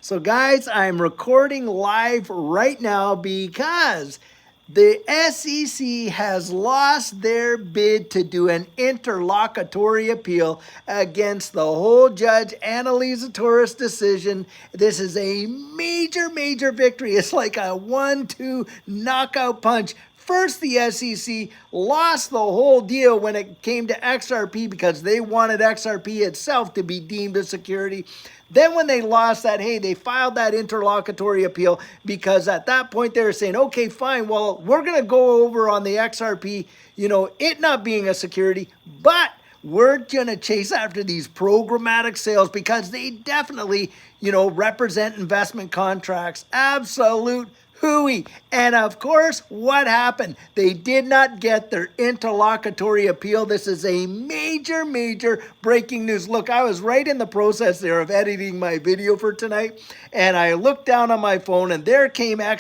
So guys, I'm recording live right now because the SEC has lost their bid to do an interlocutory appeal against the whole Judge Annalisa Torres decision. This is a major victory. It's like a 1-2 knockout punch. First, the SEC lost the whole deal when it came to XRP because they wanted XRP itself to be deemed a security. Then when they lost that, hey, they filed that interlocutory appeal because at that point they were saying, okay, fine, well, we're going to go over on the XRP, it not being a security, but we're going to chase after these programmatic sales because they definitely, represent investment contracts. Absolute hooey. And of course, what happened? They did not get their interlocutory appeal. This is a major breaking news. Look, I was right in the process there of editing my video for tonight, and I looked down on my phone, and there came an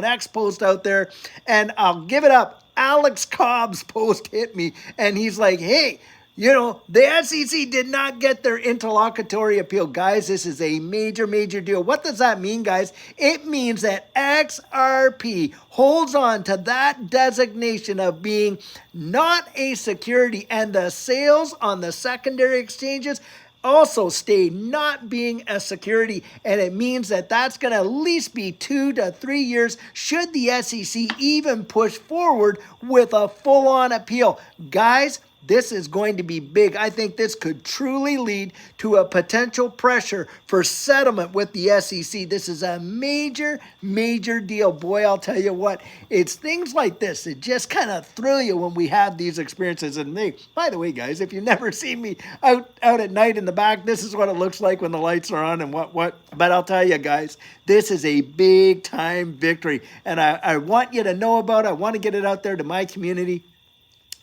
X post out there, and I'll give it up. Alex Cobb's post hit me, and he's like, hey, the SEC did not get their interlocutory appeal. Guys, this is a major deal. What does that mean, guys? It means that XRP holds on to that designation of being not a security, and the sales on the secondary exchanges also stay not being a security, and it means that that's going to at least be 2 to 3 years should the SEC even push forward with a full-on appeal. Guys, this is going to be big. I think this could truly lead to a potential pressure for settlement with the SEC. This is a major deal. Boy, I'll tell you what, it's things like this that just kind of thrill you when we have these experiences. And by the way, guys, if you've never seen me out at night in the back, this is what it looks like when the lights are on and what. But I'll tell you, guys, this is a big time victory. And I want you to know about it. I want to get it out there to my community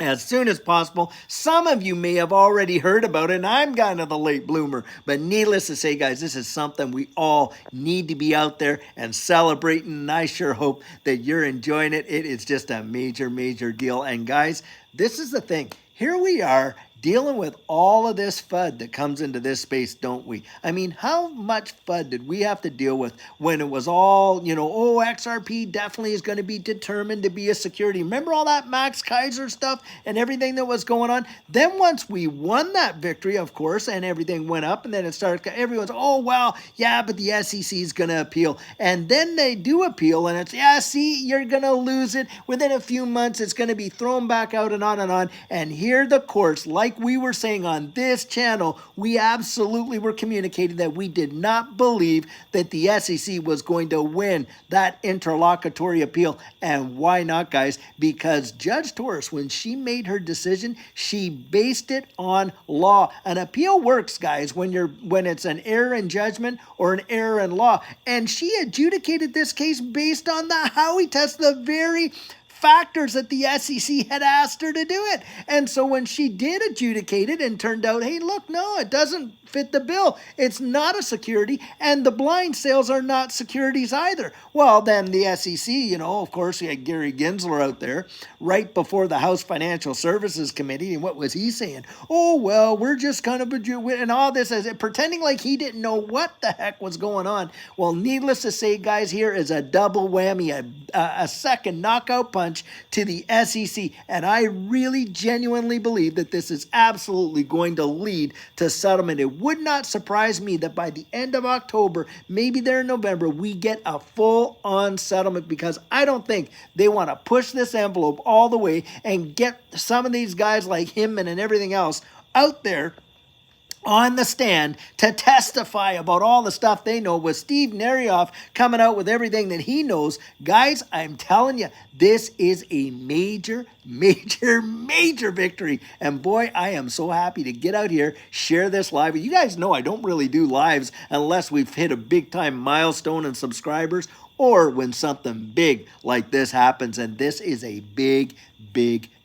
as soon as possible. Some of you may have already heard about it, and I'm kind of the late bloomer. But needless to say, guys, this is something we all need to be out there and celebrating, and I sure hope that you're enjoying it. It is just a major deal. And guys, this is the thing. Here we are dealing with all of this FUD that comes into this space, don't we? I mean, how much FUD did we have to deal with when it was all, XRP definitely is going to be determined to be a security. Remember all that Max Kaiser stuff and everything that was going on? Then once we won that victory, of course, and everything went up, and then it started, everyone's, oh, well, yeah, but the SEC is going to appeal. And then they do appeal, and it's, yeah, see, you're going to lose it. Within a few months, it's going to be thrown back out and on and on. And here the courts, like we were saying on this channel, we absolutely were communicating that we did not believe that the SEC was going to win that interlocutory appeal. And why not, guys? Because Judge Torres, when she made her decision, she based it on law. An appeal works, guys, when it's an error in judgment or an error in law. And she adjudicated this case based on the Howey test, the very factors that the SEC had asked her to do it. And so when she did adjudicate it and turned out, hey, look, no, it doesn't fit the bill. It's not a security, and the blind sales are not securities either. Well, then the SEC, of course, you had Gary Gensler out there right before the House Financial Services Committee, and what was he saying? Oh, well, we're just kind of, and all this, as pretending like he didn't know what the heck was going on. Well, needless to say, guys, here is a double whammy, a second knockout punch to the SEC, and I really genuinely believe that this is absolutely going to lead to settlement. It would not surprise me that by the end of October, maybe there in November, we get a full-on settlement, because I don't think they want to push this envelope all the way and get some of these guys like Hinman and everything else out there on the stand to testify about all the stuff they know, with Steve Narioff coming out with everything that he knows. Guys, I'm telling you, this is a major victory. And boy, I am so happy to get out here, share this live. You guys know I don't really do lives unless we've hit a big time milestone in subscribers, or when something big like this happens. And this is a big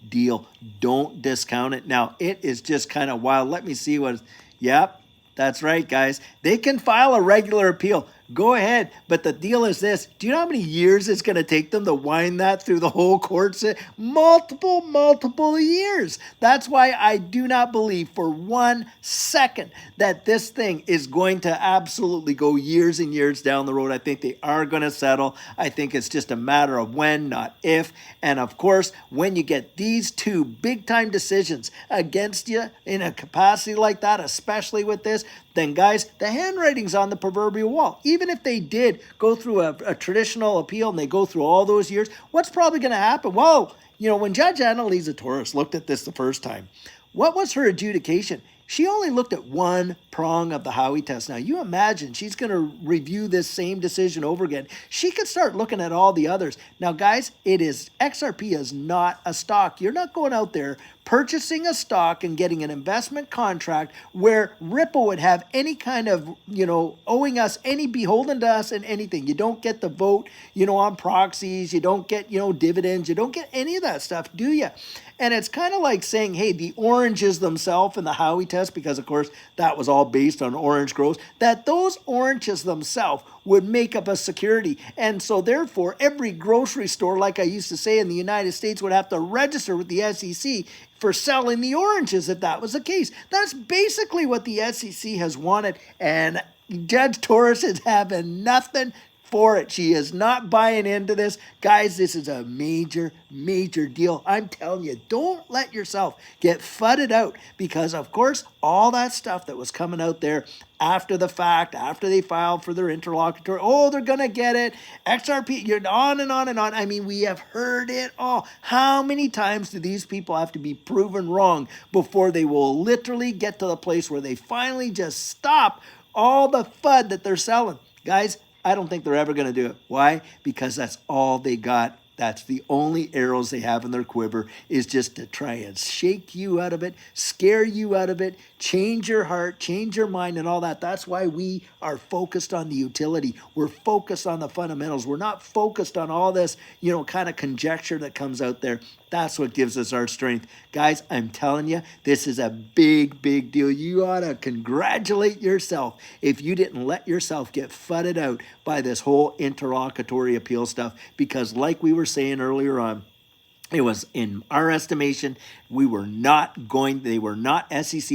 deal. Don't discount it. Now, it is just kind of wild. Let me see what. Yep, that's right, guys. They can file a regular appeal. Go ahead. But the deal is this. Do you know how many years it's going to take them to wind that through the whole courts? Multiple years. That's why I do not believe for 1 second that this thing is going to absolutely go years and years down the road. I think they are going to settle. I think it's just a matter of when, not if. And of course, when you get these two big time decisions against you in a capacity like that, especially with this, then guys, the handwriting's on the proverbial wall. Even if they did go through a traditional appeal and they go through all those years, what's probably going to happen? Well, when Judge Annalisa Torres looked at this the first time, what was her adjudication? She only looked at one prong of the Howey test. Now, you imagine she's going to review this same decision over again. She could start looking at all the others. Now, guys, XRP is not a stock. You're not going out there purchasing a stock and getting an investment contract where Ripple would have any kind of, owing us, any beholden to us and anything. You don't get the vote, on proxies. You don't get, dividends. You don't get any of that stuff, do you? And it's kind of like saying, hey, the oranges themselves in the Howey test, because of course that was all based on orange grows, that those oranges themselves would make up a security. And so therefore, every grocery store, like I used to say in the United States, would have to register with the SEC for selling the oranges if that was the case. That's basically what the SEC has wanted. And Judge Torres is having nothing for it. She is not buying into this. Guys, this is a major deal. I'm telling you, don't let yourself get fudded out because, of course, all that stuff that was coming out there after the fact, after they filed for their interlocutory, they're going to get it. XRP, you're on and on and on. I mean, we have heard it all. How many times do these people have to be proven wrong before they will literally get to the place where they finally just stop all the FUD that they're selling? Guys, I don't think they're ever going to do it. Why? Because that's all they got. That's the only arrows they have in their quiver, is just to try and shake you out of it, scare you out of it, change your heart, change your mind and all that. That's why we are focused on the utility. We're focused on the fundamentals. We're not focused on all this, kind of conjecture that comes out there. That's what gives us our strength. Guys, I'm telling you, this is a big deal. You ought to congratulate yourself if you didn't let yourself get fudded out by this whole interlocutory appeal stuff, because like we were saying earlier on, it was, in our estimation, SEC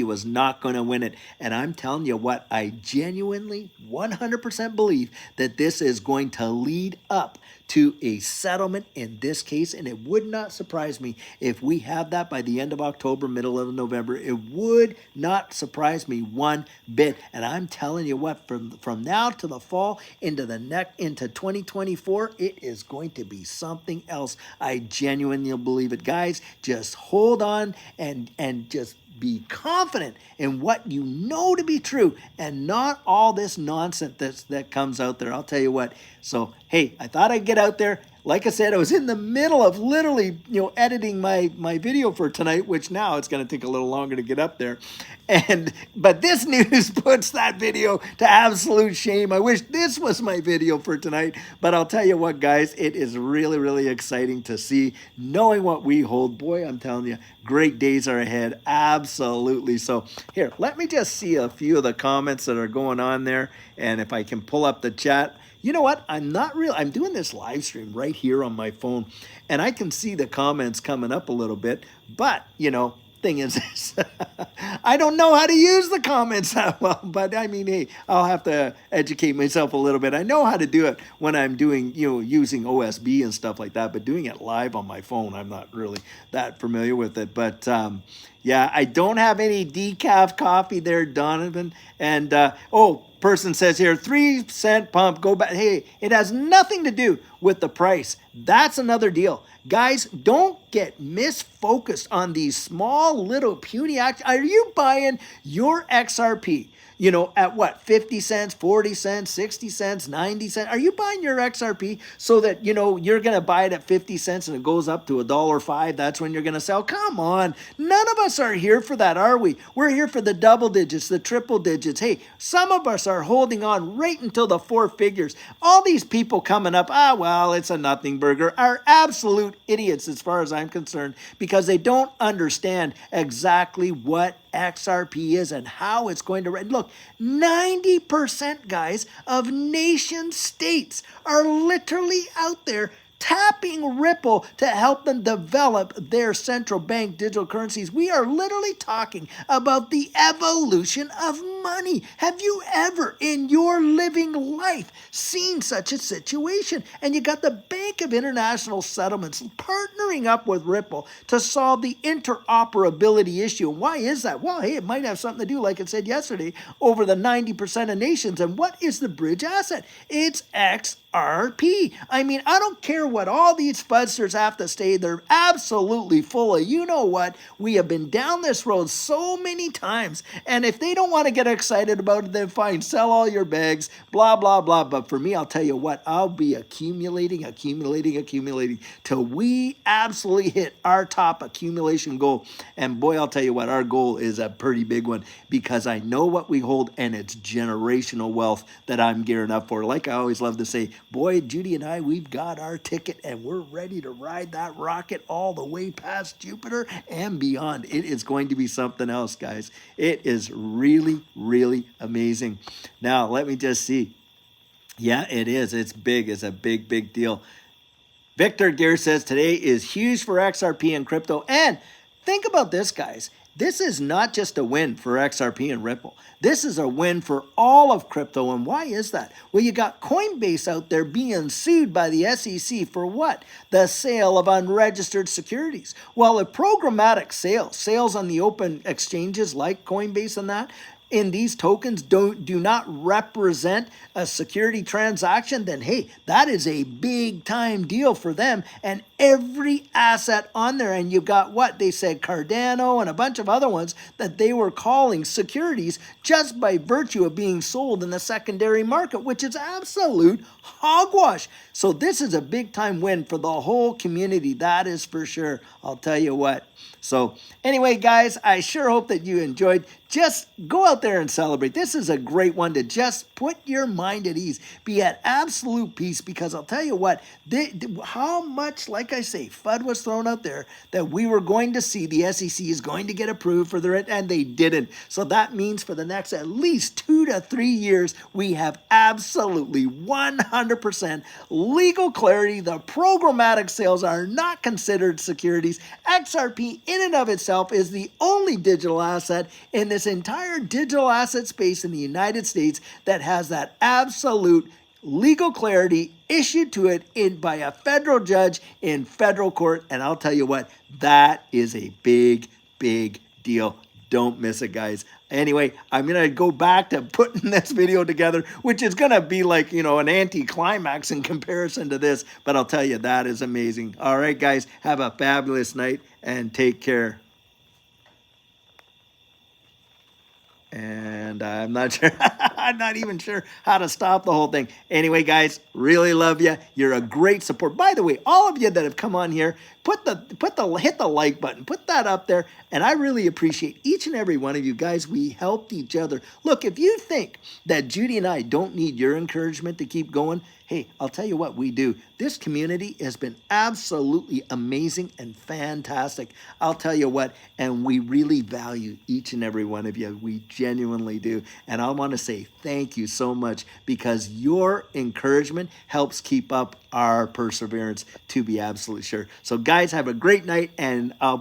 was not going to win it. And I'm telling you what, I genuinely 100% believe that this is going to lead up to a settlement in this case. And it would not surprise me if we have that by the end of October, middle of November. It would not surprise me one bit. And I'm telling you what, from now to the fall into 2024, it is going to be something else. I genuinely believe it. Guys, just hold on and just be confident in what you know to be true and not all this nonsense that comes out there. I'll tell you what. So, hey, I thought I'd get out there. Like I said, I was in the middle of literally, editing my video for tonight, which now it's going to take a little longer to get up there. But this news puts that video to absolute shame. I wish this was my video for tonight. But I'll tell you what, guys, it is really exciting to see, knowing what we hold. Boy, I'm telling you, great days are ahead. Absolutely. So here, let me just see a few of the comments that are going on there. And if I can pull up the chat. You know what? I'm doing this live stream right here on my phone, and I can see the comments coming up a little bit, but, thing is this, I don't know how to use the comments that well, but I mean, hey, I'll have to educate myself a little bit. I know how to do it when I'm doing, using OSB and stuff like that, but doing it live on my phone, I'm not really that familiar with it. But yeah, I don't have any decaf coffee there, Donovan. And person says here, 3-cent pump, go back. Hey, it has nothing to do with the price. That's another deal. Guys, don't get misfocused on these small little puny acts. Are you buying your XRP, at what, 50 cents, 40 cents, 60 cents, 90 cents? Are you buying your XRP so that, you're going to buy it at 50 cents and it goes up to $1.05? That's when you're going to sell? Come on. None of us are here for that, are we? We're here for the double digits, the triple digits. Hey, some of us are holding on right until the four figures. All these people coming up, well, it's a nothing burger, are absolute idiots as far as I'm concerned, because they don't understand exactly what XRP is and how it's going to run. Look, 90%, guys, of nation states are literally out there tapping Ripple to help them develop their central bank digital currencies. We are literally talking about the evolution of money. Have you ever in your living life seen such a situation? And you got the Bank of International Settlements partnering up with Ripple to solve the interoperability issue. And why is that? Well, hey, it might have something to do, like I said yesterday, over the 90% of nations. And what is the bridge asset? It's XRP. I mean, I don't care what all these fudsters have to say. They're absolutely full of, you know what? We have been down this road so many times. And if they don't want to get excited about it, then fine, sell all your bags, blah, blah, blah. But for me, I'll tell you what, I'll be accumulating till we absolutely hit our top accumulation goal. And boy, I'll tell you what, our goal is a pretty big one, because I know what we hold, and it's generational wealth that I'm gearing up for. Like I always love to say, boy, Judy and I, we've got our ticket and we're ready to ride that rocket all the way past Jupiter and beyond. It is going to be something else, guys. It is really, really amazing. Now, let me just see. Yeah, it is. It's big. It's a big, big deal. Victor Gear says today is huge for XRP and crypto. And think about this, guys. This is not just a win for XRP and Ripple. This is a win for all of crypto. And why is that? Well, you got Coinbase out there being sued by the SEC for what? The sale of unregistered securities. Well, if programmatic sales on the open exchanges like Coinbase and that, in these tokens do not represent a security transaction, then hey, that is a big time deal for them and every asset on there. And you've got what they said, Cardano and a bunch of other ones that they were calling securities just by virtue of being sold in the secondary market, which is absolute hogwash. So this is a big time win for the whole community, that is for sure. I'll tell you what. So anyway, guys, I sure hope that you enjoyed. Just go out there and celebrate. This is a great one to just put your mind at ease. Be at absolute peace, because I'll tell you what, how much, like I say, FUD was thrown out there that we were going to see the SEC is going to get approved for their, and they didn't. So that means for the next at least 2 to 3 years, we have absolutely 100% legal clarity. The programmatic sales are not considered securities. XRP in and of itself is the only digital asset in this entire digital asset space in the United States that has that absolute legal clarity issued to it by a federal judge in federal court. And I'll tell you what, that is a big, big deal. Don't miss it, guys. Anyway, I'm going to go back to putting this video together, which is going to be like, you know, an anticlimax in comparison to this. But I'll tell you, that is amazing. All right, guys, have a fabulous night and take care. And I'm not sure, I'm not even sure how to stop the whole thing. Anyway, guys, really love you. You're a great support. By the way, all of you that have come on here, hit the like button, put that up there. And I really appreciate each and every one of you guys. We helped each other. Look, if you think that Judy and I don't need your encouragement to keep going, hey, I'll tell you what, we do. This community has been absolutely amazing and fantastic. I'll tell you what, and we really value each and every one of you. We genuinely do. And I want to say thank you so much, because your encouragement helps keep up our perseverance, to be absolutely sure. So guys, have a great night, and I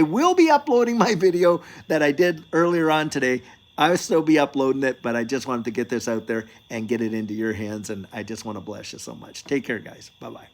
will be uploading my video that I did earlier on today. I'll still be uploading it, but I just wanted to get this out there and get it into your hands, and I just want to bless you so much. Take care, guys. Bye-bye.